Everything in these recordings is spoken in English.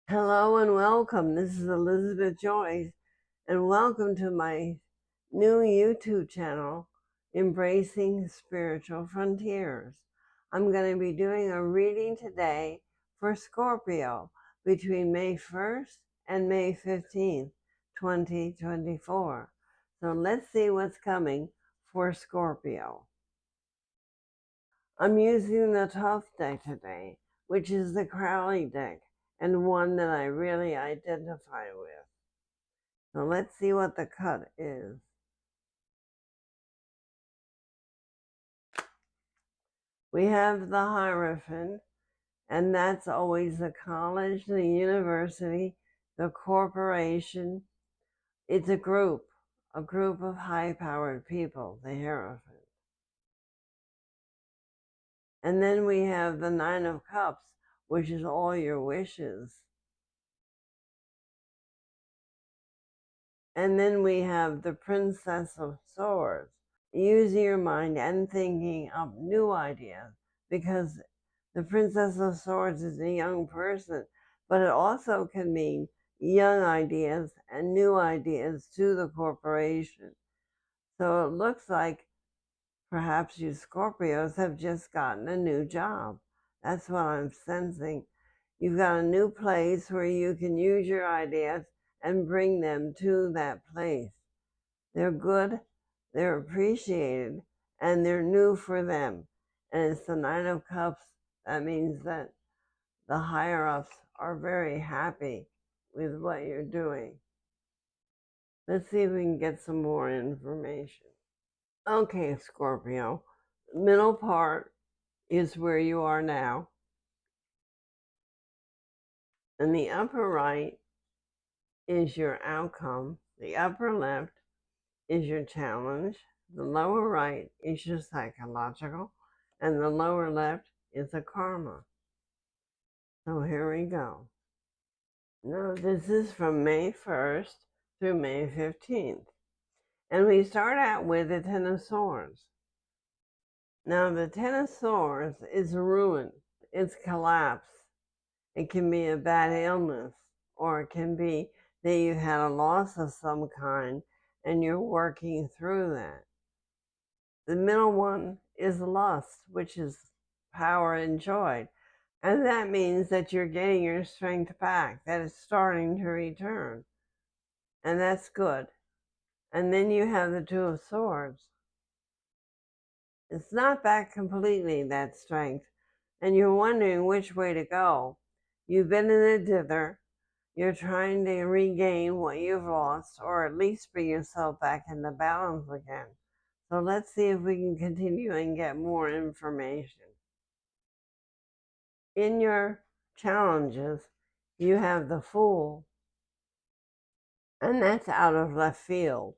Hello and welcome. This is Elizabeth Joyce, and welcome to my new YouTube channel, Embracing Spiritual Frontiers. I'm going to be doing a reading today for Scorpio between May 1st and May 15th, 2024. So let's see what's coming for Scorpio. I'm using the Thoth deck today, which is the Crowley deck, and one that I really identify with. So let's see what the cut is. We have the Hierophant, and that's always the college, the university, the corporation. It's a group of high-powered people, the Hierophant. And then we have the Nine of Cups, which is all your wishes. And then we have the Princess of Swords, using your mind and thinking up new ideas, because the Princess of Swords is a young person, but it also can mean young ideas and new ideas to the corporation. So it looks like perhaps you Scorpios have just gotten a new job. That's what I'm sensing. You've got a new place where you can use your ideas and bring them to that place. They're good, they're appreciated, and they're new for them. And it's the Nine of Cups. That means that the higher-ups are very happy with what you're doing. Let's see if we can get some more information. Okay, Scorpio. The middle part is where you are now. And the upper right is your outcome. The upper left is your challenge. The lower right is your psychological. And the lower left is the karma. So here we go. Now this is from May 1st through May 15th. And we start out with the Ten of Swords. Now the Ten of Swords is ruin. It's collapse. It can be a bad illness, or it can be that you had a loss of some kind and you're working through that. The middle one is lust, which is power enjoyed. And that means that you're getting your strength back, that it's starting to return. And that's good. And then you have the Two of Swords. It's not back completely, that strength. And you're wondering which way to go. You've been in a dither. You're trying to regain what you've lost, or at least bring yourself back into balance again. So let's see if we can continue and get more information. In your challenges, you have the Fool, and that's out of left field.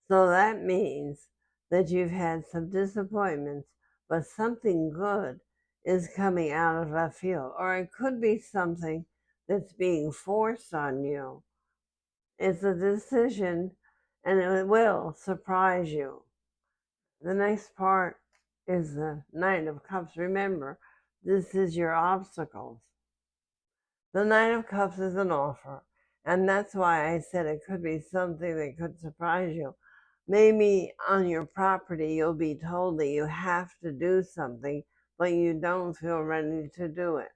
So that means that you've had some disappointments, but something good is coming out of left field. Or it could be something that's being forced on you. It's a decision, and it will surprise you. The next part is the Knight of Cups. Remember, this is your obstacles. The Knight of Cups is an offer, and that's why I said it could be something that could surprise you. Maybe on your property you'll be told that you have to do something, but you don't feel ready to do it.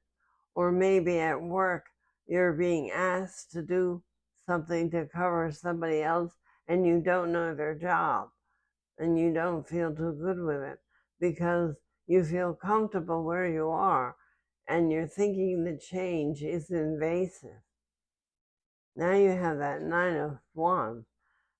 Or maybe at work you're being asked to do something to cover somebody else and you don't know their job and you don't feel too good with it because you feel comfortable where you are and you're thinking the change is invasive. Now you have that Nine of Wands.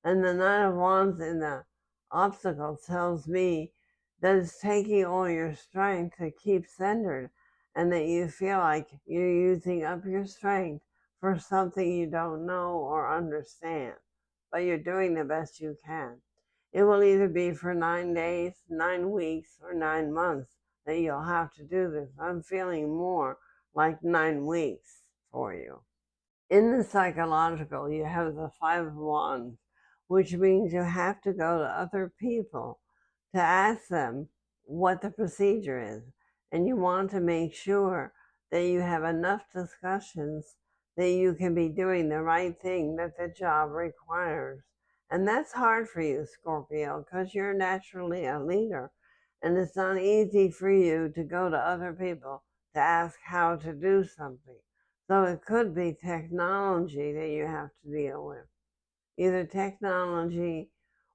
And the Nine of Wands in the obstacle tells me that it's taking all your strength to keep centered and that you feel like you're using up your strength for something you don't know or understand. But you're doing the best you can. It will either be for 9 days, 9 weeks, or 9 months that you'll have to do this. I'm feeling more like 9 weeks for you. In the psychological, you have the Five of Wands, which means you have to go to other people to ask them what the procedure is. And you want to make sure that you have enough discussions that you can be doing the right thing that the job requires. And that's hard for you, Scorpio, because you're naturally a leader. And it's not easy for you to go to other people to ask how to do something. So it could be technology that you have to deal with, either technology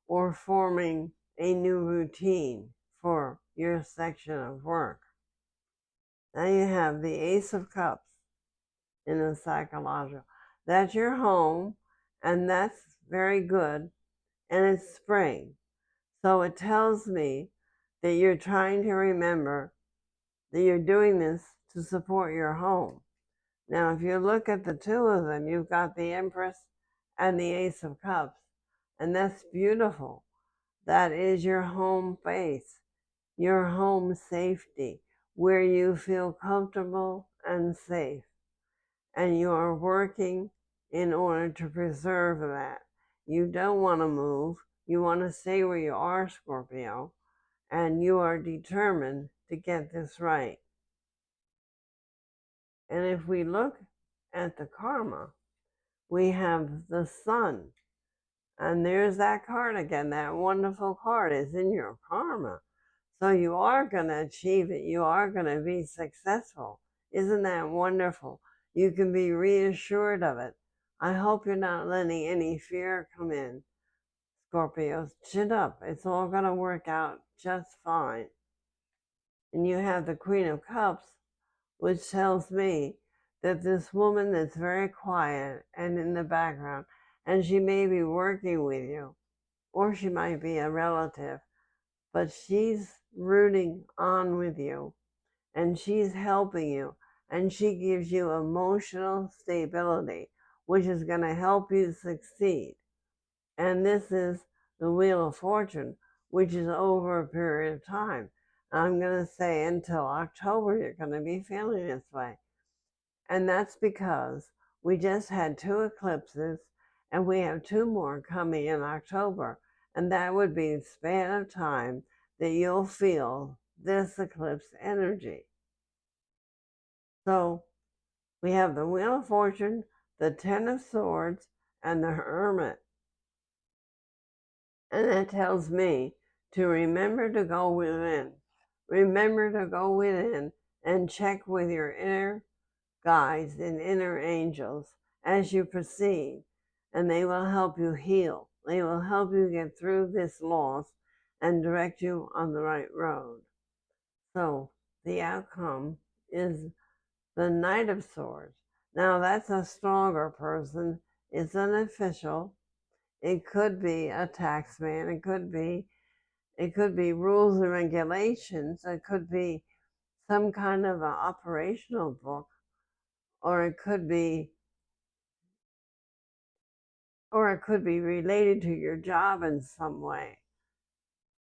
or forming a new routine for your section of work. Now you have the Ace of Cups in the psychological. That's your home, and that's very good, and it's spring. So it tells me that you're trying to remember that you're doing this to support your home. Now, if you look at the two of them, you've got the Empress and the Ace of Cups, and that's beautiful. That is your home base, your home safety, where you feel comfortable and safe. And you are working in order to preserve that. You don't want to move. You want to stay where you are, Scorpio, and you are determined to get this right. And if we look at the karma, we have the Sun. And there's that card again. That wonderful card is in your karma. So you are going to achieve it. You are going to be successful. Isn't that wonderful? You can be reassured of it. I hope you're not letting any fear come in, Scorpio. Chin up. It's all going to work out just fine. And you have the Queen of Cups, which tells me that this woman that's very quiet and in the background, and she may be working with you, or she might be a relative, but she's rooting on with you, and she's helping you, and she gives you emotional stability, which is going to help you succeed. And this is the Wheel of Fortune, which is over a period of time. I'm going to say until October, you're going to be feeling this way. And that's because we just had 2 eclipses, and we have 2 more coming in October. And that would be the span of time that you'll feel this eclipse energy. So we have the Wheel of Fortune, the 10 of Swords, and the Hermit. And that tells me to remember to go within. Remember to go within and check with your inner guides and inner angels as you proceed, and they will help you heal. They will help you get through this loss and direct you on the right road. So the outcome is the Knight of Swords. Now that's a stronger person. It's an official. It could be a tax man. It could be rules and regulations. It could be some kind of an operational book, or it could be related to your job in some way.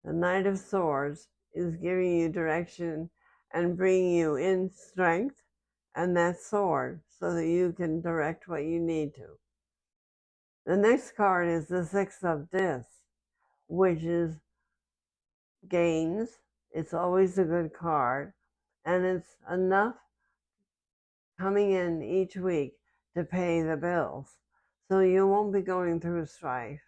The Knight of Swords is giving you direction and bringing you in strength and that sword so that you can direct what you need to. The next card is the Six of Discs, which is gains. It's always a good card, and it's enough coming in each week to pay the bills. So you won't be going through strife.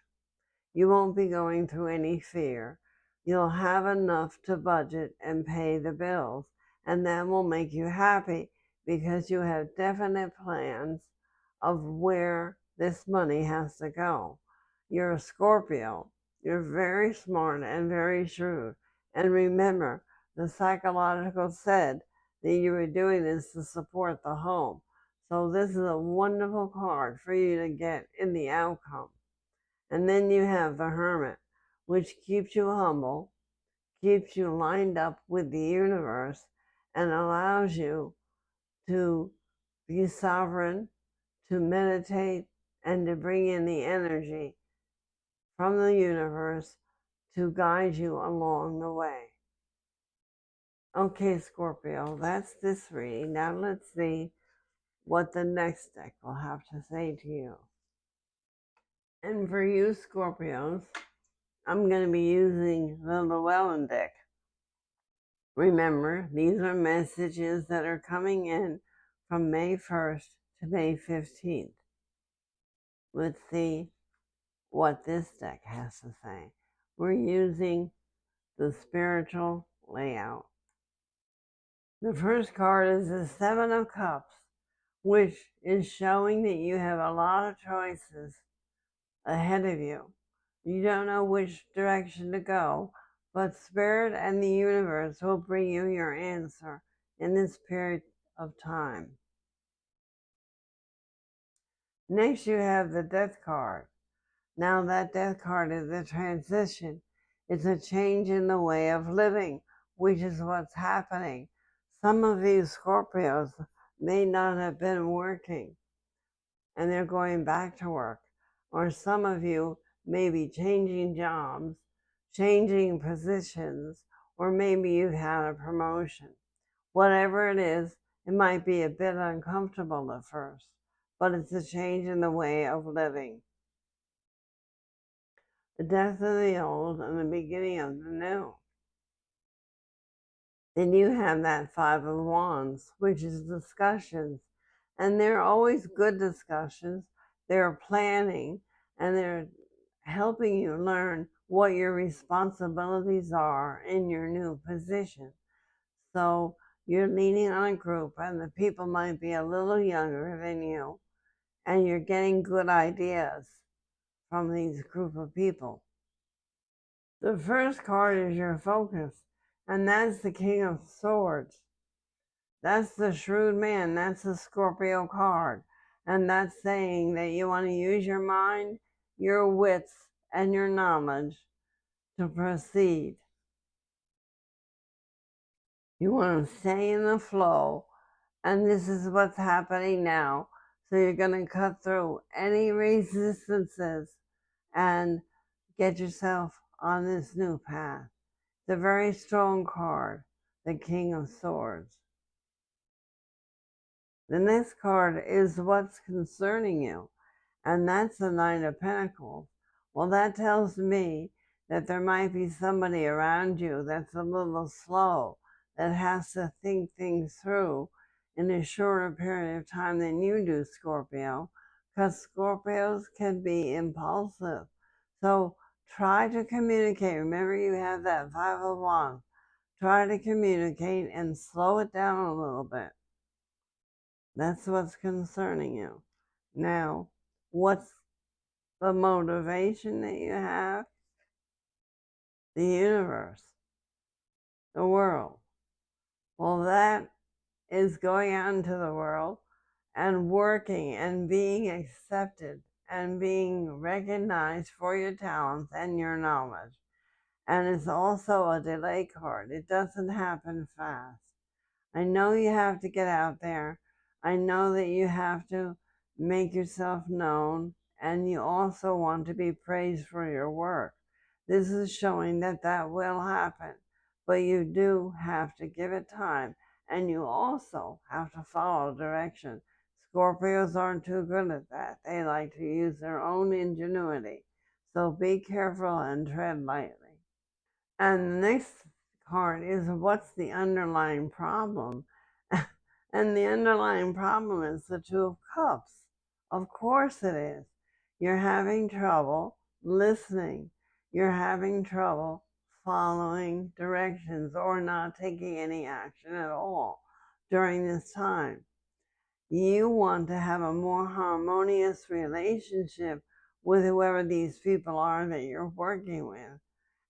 You won't be going through any fear. You'll have enough to budget and pay the bills, and that will make you happy because you have definite plans of where this money has to go. You're a Scorpio. You're very smart and very shrewd. And remember, the psychological said that you were doing this to support the home. So this is a wonderful card for you to get in the outcome. And then you have the Hermit, which keeps you humble, keeps you lined up with the universe, and allows you to be sovereign, to meditate, and to bring in the energy from the universe to guide you along the way. Okay, Scorpio, that's this reading. Now let's see what the next deck will have to say to you. And for you, Scorpios, I'm going to be using the Llewellyn deck. Remember, these are messages that are coming in from May 1st to May 15th. Let's see what this deck has to say. We're using the spiritual layout. The first card is the Seven of Cups, which is showing that you have a lot of choices ahead of you. You don't know which direction to go, but Spirit and the universe will bring you your answer in this period of time. Next, you have the Death card. Now, that Death card is a transition. It's a change in the way of living, which is what's happening. Some of these Scorpios may not have been working, and they're going back to work. Or some of you may be changing jobs, changing positions, or maybe you've had a promotion. Whatever it is, it might be a bit uncomfortable at first, but it's a change in the way of living. The death of the old and the beginning of the new. Then you have that Five of Wands, which is discussions. And they're always good discussions. They're planning, and they're helping you learn what your responsibilities are in your new position. So you're leaning on a group, and the people might be a little younger than you, and you're getting good ideas from these group of people. The first card is your focus, and that's the King of Swords. That's the shrewd man. That's the Scorpio card. And that's saying that you want to use your mind, your wits, and your knowledge to proceed. You want to stay in the flow, and this is what's happening now. So you're going to cut through any resistances and get yourself on this new path. It's a very strong card, the King of Swords. The next card is what's concerning you, and that's the Knight of Pentacles. Well, that tells me that there might be somebody around you that's a little slow, that has to think things through in a shorter period of time than you do, Scorpio, because Scorpios can be impulsive. So try to communicate. Remember, you have that Five of Wands. Try to communicate and slow it down a little bit. That's what's concerning you. Now, what's the motivation that you have? The universe, the world. Well, that is going out into the world and working and being accepted and being recognized for your talents and your knowledge. And it's also a delay card. It doesn't happen fast. I know you have to get out there. I know that you have to make yourself known, and you also want to be praised for your work. This is showing that that will happen, but you do have to give it time, and you also have to follow direction. Scorpios aren't too good at that. They like to use their own ingenuity. So be careful and tread lightly. And the next card is what's the underlying problem? And the underlying problem is the Two of Cups. Of course it is. You're having trouble listening. You're having trouble following directions or not taking any action at all during this time. You want to have a more harmonious relationship with whoever these people are that you're working with.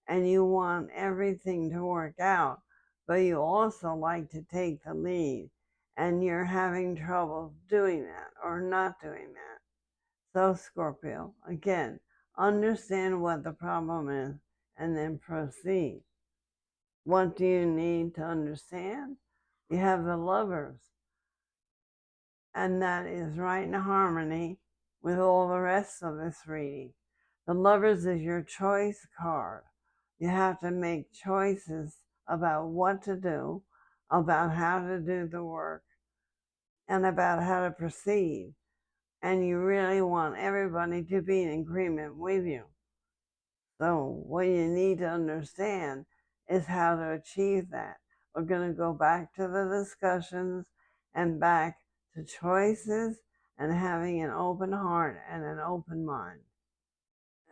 And you want everything to work out, but you also like to take the lead, and you're having trouble doing that or not doing that. So Scorpio, again, understand what the problem is and then proceed. What do you need to understand? You have the Lovers, and that is right in harmony with all the rest of this reading. The Lovers is your choice card. You have to make choices about what to do, about how to do the work, and about how to proceed. And you really want everybody to be in agreement with you. So what you need to understand is how to achieve that. We're going to go back to the discussions and back to choices and having an open heart and an open mind.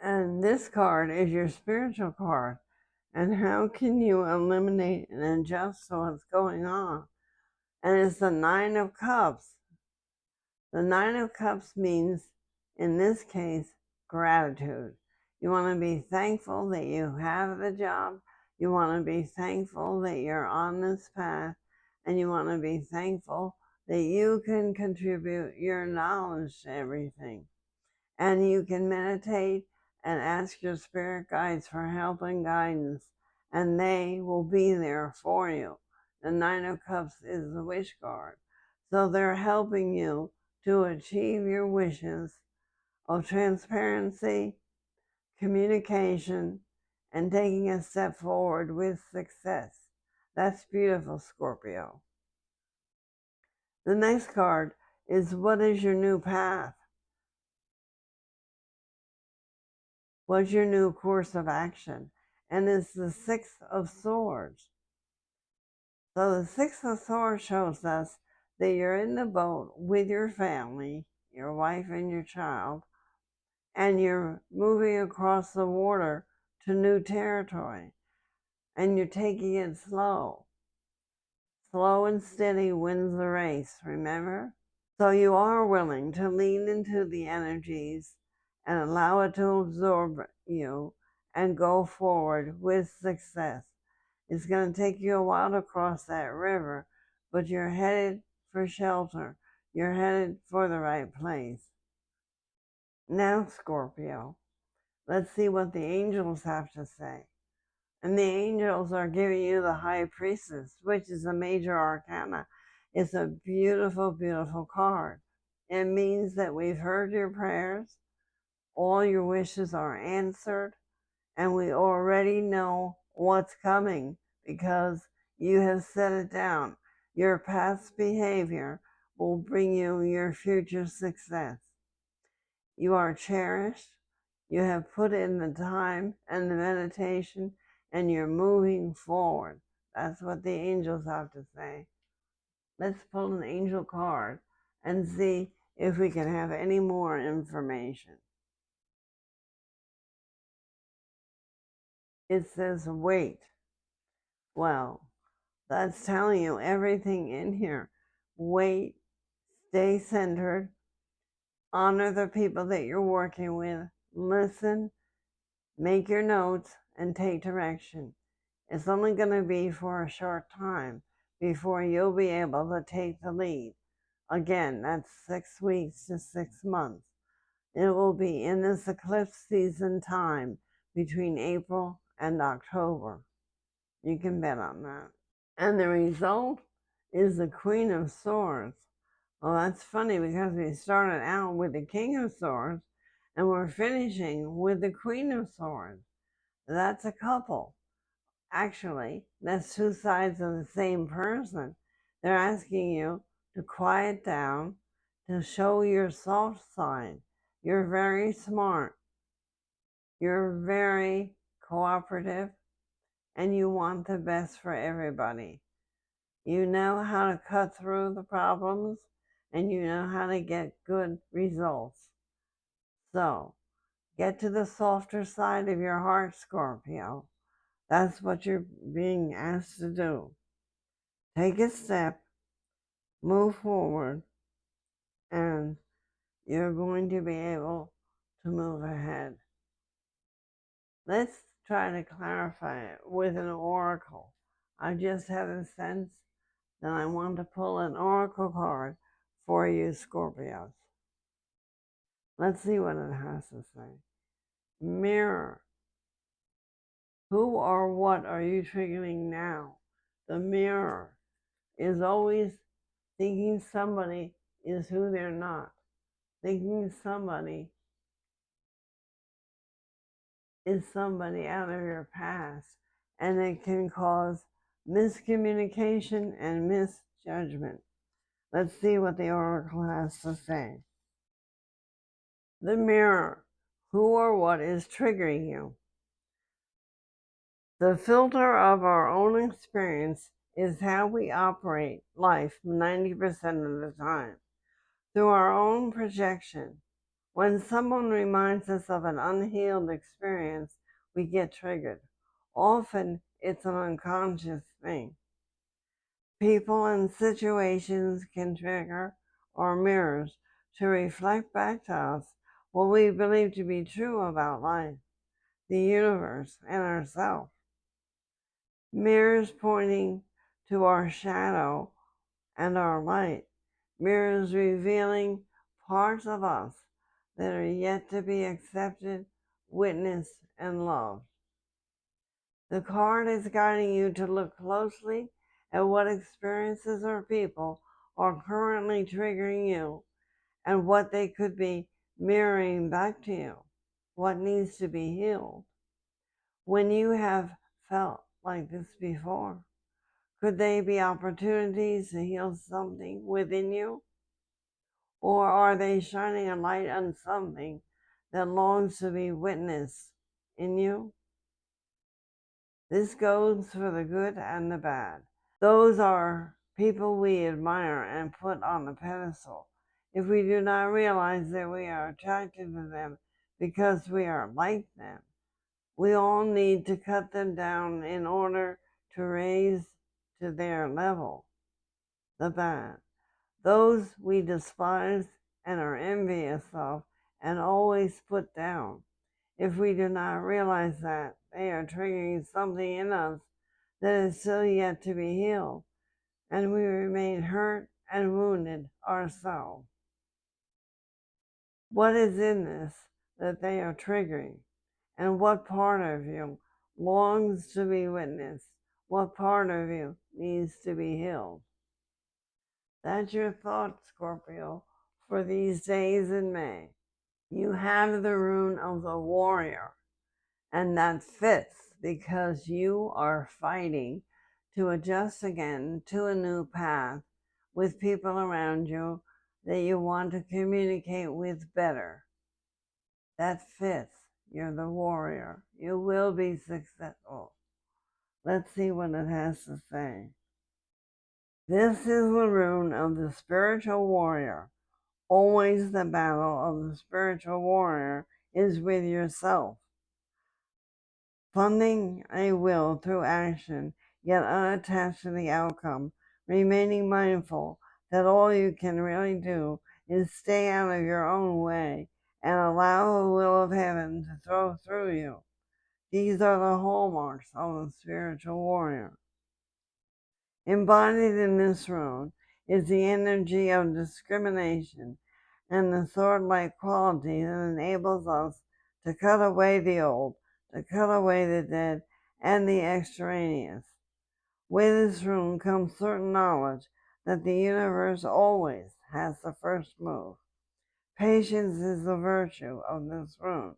And this card is your spiritual card. And how can you eliminate and adjust to what's going on? And it's the Nine of Cups. The Nine of Cups means, in this case, gratitude. You want to be thankful that you have the job. You want to be thankful that you're on this path. And you want to be thankful that you can contribute your knowledge to everything. And you can meditate and ask your spirit guides for help and guidance, and they will be there for you. The Nine of Cups is the wish card. So they're helping you to achieve your wishes of transparency, communication, and taking a step forward with success. That's beautiful, Scorpio. The next card is, what is your new path? What's your new course of action? And it's the Six of Swords. So the Six of Swords shows us that you're in the boat with your family, your wife and your child, and you're moving across the water to new territory, and you're taking it slow. Slow and steady wins the race, remember? So you are willing to lean into the energies and allow it to absorb you and go forward with success. It's going to take you a while to cross that river, but you're headed for shelter. You're headed for the right place. Now, Scorpio, let's see what the angels have to say. And the angels are giving you the High Priestess, which is a major arcana. It's a beautiful, beautiful card. It means that we've heard your prayers, all your wishes are answered, and we already know what's coming because you have set it down. Your past behavior will bring you your future success. You are cherished. You have put in the time and the meditation, and you're moving forward. That's what the angels have to say. Let's pull an angel card and see if we can have any more information. It says wait. Well, that's telling you everything in here. Wait, stay centered, honor the people that you're working with, listen, make your notes, and take direction. It's only going to be for a short time before you'll be able to take the lead. Again, that's 6 weeks to 6 months. It will be in this eclipse season time between April and October. You can bet on that. And the result is the Queen of Swords. Well, that's funny because we started out with the King of Swords and we're finishing with the Queen of Swords. That's a couple. Actually, that's two sides of the same person. They're asking you to quiet down, to show your soft side. You're very smart. You're very cooperative, and you want the best for everybody. You know how to cut through the problems, and you know how to get good results. So, get to the softer side of your heart, Scorpio. That's what you're being asked to do. Take a step, move forward, and you're going to be able to move ahead. Let's try to clarify it with an oracle. I just have a sense that I want to pull an oracle card for you, Scorpios. Let's see what it has to say. Mirror. Who or what are you triggering now? The mirror is always thinking somebody is who they're not. Thinking somebody is somebody out of your past. And it can cause miscommunication and misjudgment. Let's see what the oracle has to say. The mirror. Who or what is triggering you? The filter of our own experience is how we operate life 90% of the time. through our own projection. When someone reminds us of an unhealed experience, we get triggered. Often, it's an unconscious thing. People and situations can trigger our mirrors to reflect back to us what we believe to be true about life, the universe, and ourselves. Mirrors pointing to our shadow and our light. Mirrors revealing parts of us that are yet to be accepted, witnessed, and loved. The card is guiding you to look closely at what experiences or people are currently triggering you and what they could be mirroring back to you, what needs to be healed. When you have felt like this before, could they be opportunities to heal something within you? Or are they shining a light on something that longs to be witnessed in you? This goes for the good and the bad. Those are people we admire and put on a pedestal. If we do not realize that we are attracted to them because we are like them, we all need to cut them down in order to raise to their level. The bad. Those we despise and are envious of and always put down. If we do not realize that, they are triggering something in us that is still yet to be healed, and we remain hurt and wounded ourselves. What is in this that they are triggering? And what part of you longs to be witnessed? What part of you needs to be healed? That's your thought, Scorpio, for these days in May. You have the rune of the warrior, and that fits because you are fighting to adjust again to a new path with people around you that you want to communicate with better. That fits. You're the warrior. You will be successful. Let's see what it has to say. This is the rune of the spiritual warrior. Always the battle of the spiritual warrior is with yourself. Funding a will through action, yet unattached to the outcome, remaining mindful that all you can really do is stay out of your own way and allow the will of heaven to flow through you. These are the hallmarks of the spiritual warrior. Embodied in this rune is the energy of discrimination and the sword-like quality that enables us to cut away the old, to cut away the dead, and the extraneous. With this rune comes certain knowledge that the universe always has the first move. Patience is the virtue of this rune,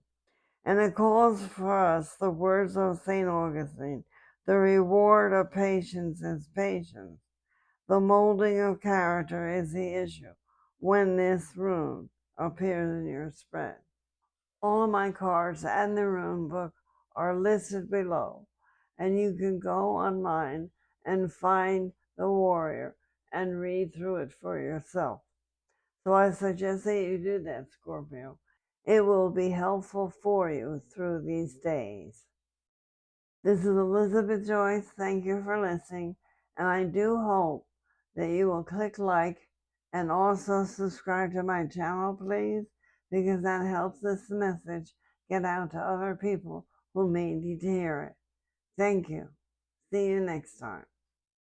and it calls for us the words of St. Augustine: the reward of patience is patience. The molding of character is the issue when this rune appears in your spread. All of my cards and the rune book are listed below, and you can go online and find the warrior and read through it for yourself. So I suggest that you do that, Scorpio. It will be helpful for you through these days. This is Elizabeth Joyce. Thank you for listening, and I do hope that you will click like and also subscribe to my channel, please, because that helps this message get out to other people who may need to hear it. Thank you. See you next time.